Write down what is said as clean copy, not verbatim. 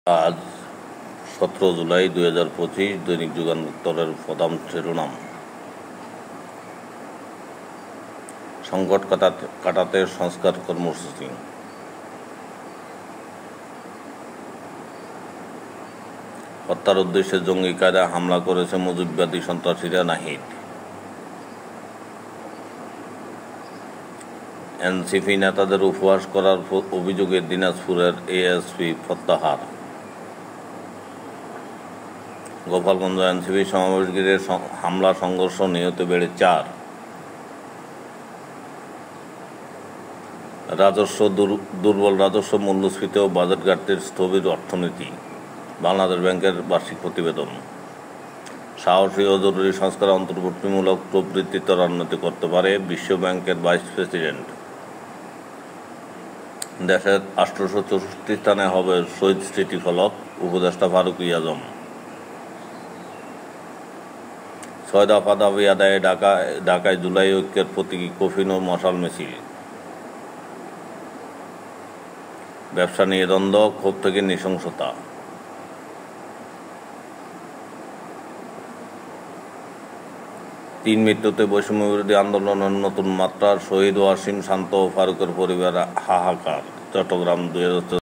আজ 17 জুলাই 2025 দৈনিক যুগান্তরের প্রধান শিরোনাম। সংকট কাটাতে সংস্কার কর্মসূচি। হত্যার উদ্দেশ্যে জঙ্গি কায়দায় হামলা করেছে মুজিববাদী সন্ত্রাসীরা নাহিদ। এনসিপি নেতাদের উপহাস করার অভিযোগে দিনাজপুরের এএসপি প্রত্যাহার। গোপালগঞ্জ এনসিপি সমাবেশ ঘিরে হামলা সংঘর্ষ, নিহত বেড়ে 4। দুর্বল রাজস্ব, মূল্যস্ফীতি ও বাজেট ঘাটতির স্থবির অর্থনীতি। বাংলাদেশ ব্যাংকের বার্ষিক প্রতিবেদন। সাহসী ও জরুরি সংস্কার অন্তর্ভুক্তিমূলক প্রবৃদ্ধি ত্বরান্বিত করতে পারে বিশ্ব ব্যাংকের ভাইস প্রেসিডেন্ট। দেশের 864 স্থানে হবে শহীদ স্মৃতিফলক, উপদেষ্টা ফারুক আজম। 6 দফা দাবি আদায়ে ঢাকায় জুলাই ঐক্যের প্রতীকী কফিন ও মশাল মিছিল। ব্যবসা নিয়ে দ্বন্দ্ব, ক্ষোভ থেকে নৃশংসতা। তিন মৃত্যুতে বৈষম্যবিরোধী আন্দোলনের নতুন মাত্রা, শহীদ ওয়াসিম, শান্ত ও ফারুকের পরিবার হাহাকার। চট্টগ্রাম 2024